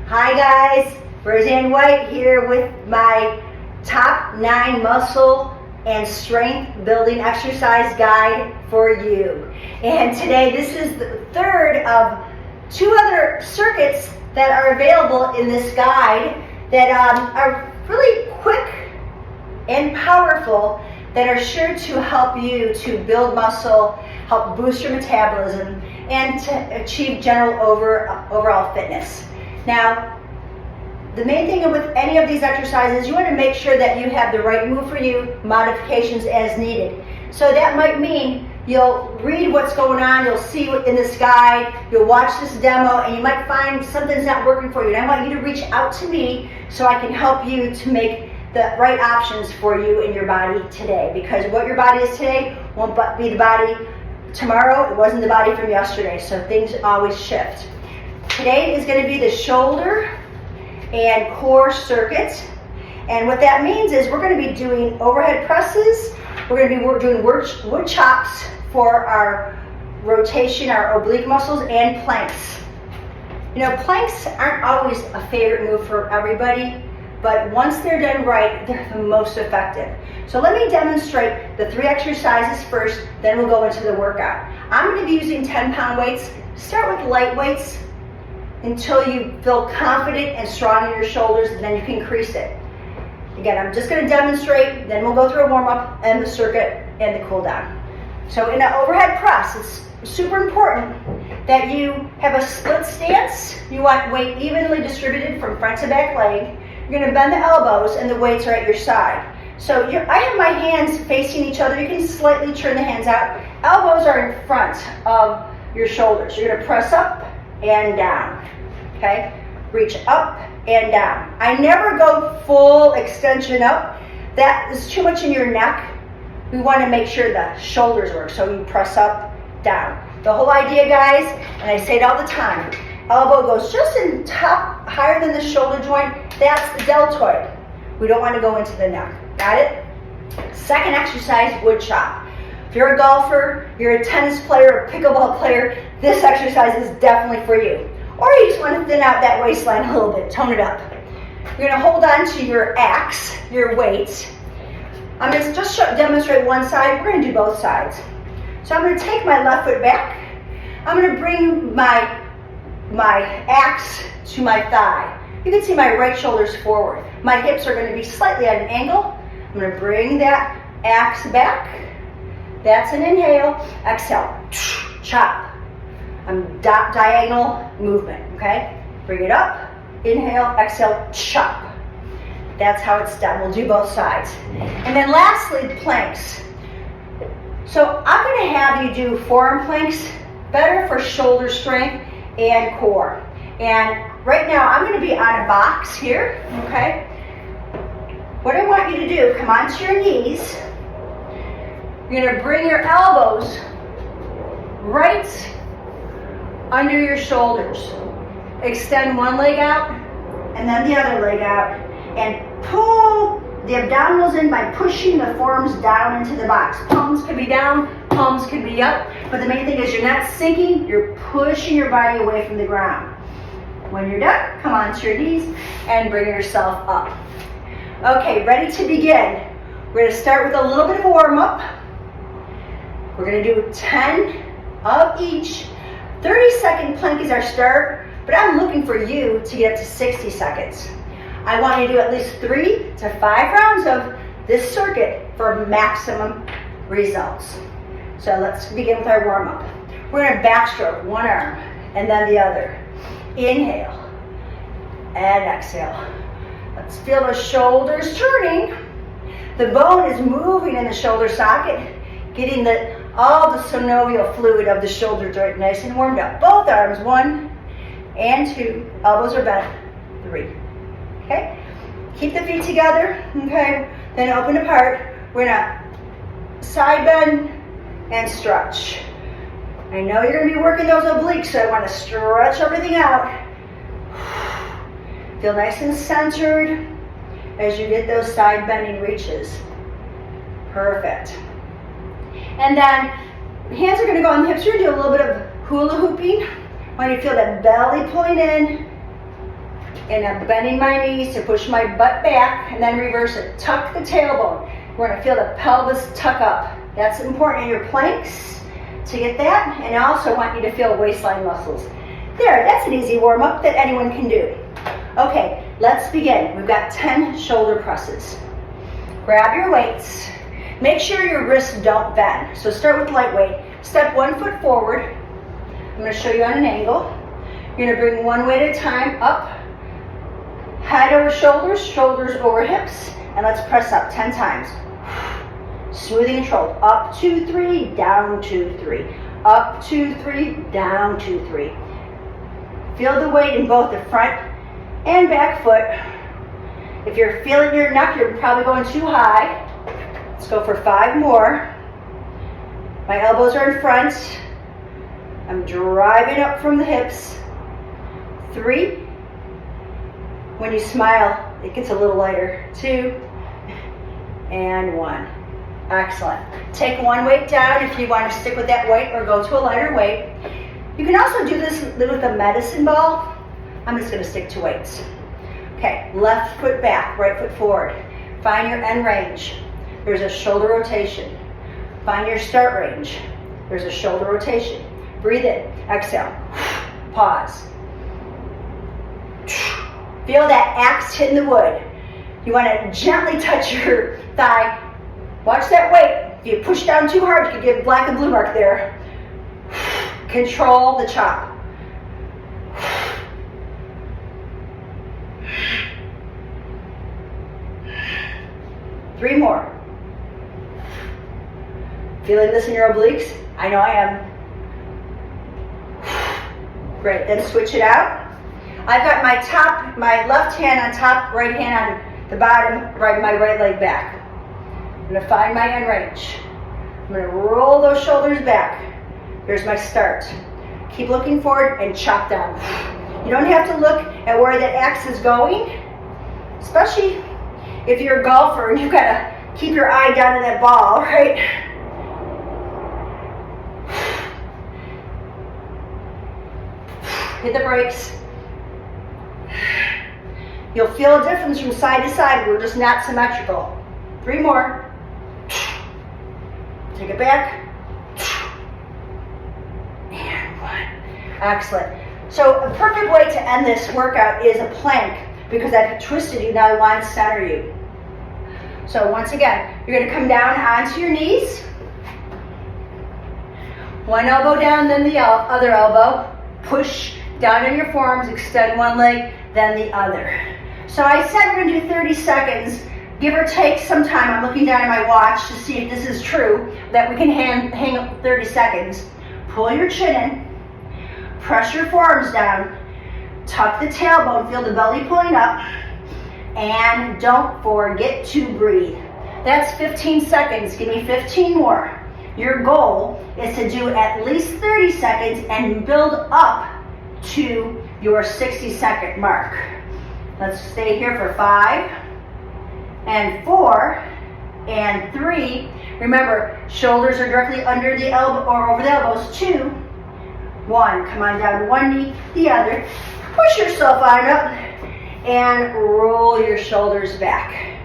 Hi guys, Roseann White here with my top 9 muscle and strength building exercise guide for you. And today this is the third of 2 other circuits that are available in this guide that are really quick and powerful, that are sure to help you to build muscle, help boost your metabolism, and to achieve general overall fitness. Now, the main thing with any of these exercises, you want to make sure that you have the right move for you, modifications as needed. So that might mean you'll read what's going on, you'll see what in this guide, you'll watch this demo, and you might find something's not working for you. And I want you to reach out to me so I can help you to make the right options for you in your body today. Because what your body is today won't be the body tomorrow. It wasn't the body from yesterday. So things always shift. Today is going to be the shoulder and core circuit. And what that means is we're going to be doing overhead presses. We're going to be doing wood chops for our rotation, our oblique muscles, and planks. You know, planks aren't always a favorite move for everybody, but once they're done right, they're the most effective. So let me demonstrate the 3 exercises first, then we'll go into the workout. I'm going to be using 10-pound weights. Start with light weights until you feel confident and strong in your shoulders, and then you can increase it. Again, I'm just going to demonstrate, then we'll go through a warm-up and the circuit and the cool-down. So in an overhead press, it's super important that you have a split stance. You want weight evenly distributed from front to back leg. You're going to bend the elbows and the weights are at your side. So I have my hands facing each other. You can slightly turn the hands out. Elbows are in front of your shoulders. You're going to press up and down. Okay? Reach up and down. I never go full extension up. That is too much in your neck. We want to make sure the shoulders work. So you press up, down. The whole idea, guys, and I say it all the time, elbow goes just in top, higher than the shoulder joint. That's the deltoid. We don't want to go into the neck. Got it? Second exercise, wood chop. If you're a golfer, you're a tennis player, a pickleball player, this exercise is definitely for you. Or you just want to thin out that waistline a little bit, tone it up. You're going to hold on to your axe, your weight. I'm going to just demonstrate one side. We're going to do both sides. So I'm going to take my left foot back. I'm going to bring my axe to my thigh. You can see my right shoulder's forward. My hips are going to be slightly at an angle. I'm going to bring that axe back. That's an inhale. Exhale. Chop. Diagonal movement, okay? Bring it up. Inhale, exhale, chop. That's how it's done. We'll do both sides. And then lastly, the planks. So I'm going to have you do forearm planks, better for shoulder strength and core. And right now, I'm going to be on a box here, okay? What I want you to do, come onto your knees. You're going to bring your elbows right under your shoulders. Extend one leg out, and then the other leg out, and pull the abdominals in by pushing the forearms down into the box. Palms could be down, palms could be up, but the main thing is you're not sinking, you're pushing your body away from the ground. When you're done, come onto your knees and bring yourself up. Okay, ready to begin. We're going to start with a little bit of a warm-up. We're going to do 10 of each. 30-second plank is our start, but I'm looking for you to get up to 60 seconds. I want you to do at least 3 to 5 rounds of this circuit for maximum results. So let's begin with our warm-up. We're going to backstroke one arm and then the other. Inhale and exhale. Let's feel the shoulders turning. The bone is moving in the shoulder socket, getting all the synovial fluid of the shoulder joint nice and warmed up. Both arms, 1 and 2. Elbows are bent, 3. Okay? Keep the feet together, okay? Then open apart. We're gonna side bend and stretch. I know you're gonna be working those obliques, so I wanna stretch everything out. Feel nice and centered as you get those side bending reaches. Perfect. And then hands are going to go on the hips. You're going to do a little bit of hula hooping. I want you to feel that belly pulling in And I'm bending my knees to push my butt back and then reverse it. Tuck the tailbone. We're gonna feel the pelvis tuck up. That's important in your planks to get that. And I also want you to feel waistline muscles. There, that's an easy warm up that anyone can do. Okay, let's begin. We've got 10 shoulder presses. Grab your weights. Make sure your wrists don't bend. So start with light weight. Step 1 foot forward. I'm gonna show you on an angle. You're gonna bring one weight at a time up. Head over shoulders, shoulders over hips, and let's press up 10 times. Smoothing and controlled. Up, 2, 3, down, 2, 3. Up, 2, 3, down, 2, 3. Feel the weight in both the front and back foot. If you're feeling your neck, you're probably going too high. Let's go for 5 more. My elbows are in front. I'm driving up from the hips. 3. When you smile, it gets a little lighter. 2 and 1. Excellent. Take one weight down if you want to stick with that weight or go to a lighter weight. You can also do this with a medicine ball. I'm just going to stick to weights. Okay, left foot back, right foot forward. Find your end range. There's a shoulder rotation. Find your start range. There's a shoulder rotation. Breathe in, exhale, pause. Feel that axe hitting the wood. You want to gently touch your thigh. Watch that weight. If you push down too hard, you can get a black and blue mark there. Control the chop. Three more. Feeling this in your obliques? I know I am. Great, then switch it out. I've got my left hand on top, right hand on the bottom, my right leg back. I'm gonna find my end range. I'm gonna roll those shoulders back. Here's my start. Keep looking forward and chop down. You don't have to look at where that axe is going, especially if you're a golfer and you've got to keep your eye down in that ball, right? Hit the brakes. You'll feel a difference from side to side. We're just not symmetrical. 3 more. Take it back. And 1. Excellent. So a perfect way to end this workout is a plank, because I've twisted you, now I want to center you. So once again, you're going to come down onto your knees. One elbow down, then the other elbow. Push down on your forearms, extend one leg, then the other. So I said we're going to do 30 seconds, give or take some time. I'm looking down at my watch to see if this is true, that we can hang up 30 seconds. Pull your chin in, press your forearms down, tuck the tailbone, feel the belly pulling up, and don't forget to breathe. That's 15 seconds. Give me 15 more. Your goal is to do at least 30 seconds and build up to your 60-second mark. Let's stay here for 5 and 4 and 3. Remember, shoulders are directly under the elbow or over the elbows. 2, 1. Come on down to one knee, the other. Push yourself on up and roll your shoulders back.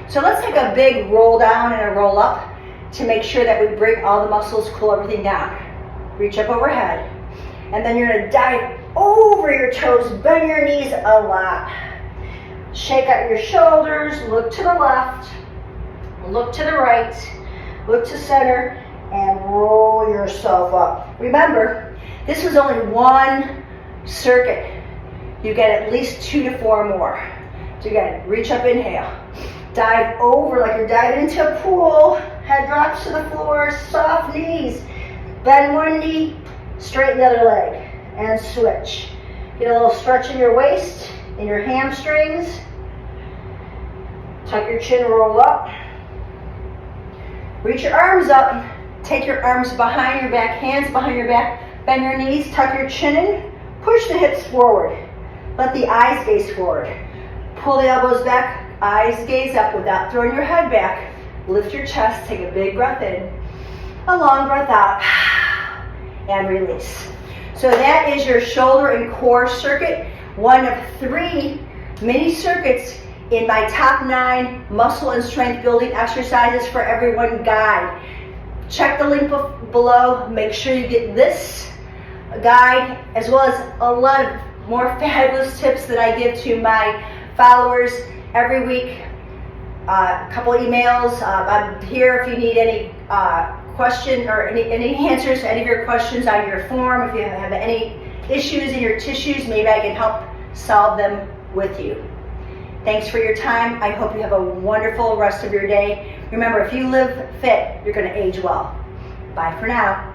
So let's take a big roll down and a roll up to make sure that we bring all the muscles, cool everything down. Reach up overhead. And then you're going to dive over your toes, bend your knees a lot. Shake out your shoulders, look to the left, look to the right, look to center, and roll yourself up. Remember, this was only one circuit. You get at least 2 to 4 more. So again, reach up, inhale. Dive over like you're diving into a pool. Head drops to the floor, soft knees. Bend one knee, straighten the other leg, and switch. Get a little stretch in your waist, in your hamstrings. Tuck your chin, roll up. Reach your arms up. Take your arms behind your back, hands behind your back. Bend your knees, tuck your chin in. Push the hips forward. Let the eyes gaze forward. Pull the elbows back, eyes gaze up without throwing your head back. Lift your chest, take a big breath in, a long breath out, and release. So that is your shoulder and core circuit, one of 3 mini circuits in my top 9 muscle and strength building exercises for everyone guide. Check the link below. Make sure you get this guide, as well as a lot of more fabulous tips that I give to my followers every week. A couple emails. I'm here if you need any question or any answers to any of your questions on your form. If you have any issues in your tissues, maybe I can help solve them with you. Thanks for your time. I hope you have a wonderful rest of your day. Remember, if you live fit, you're going to age well. Bye for now.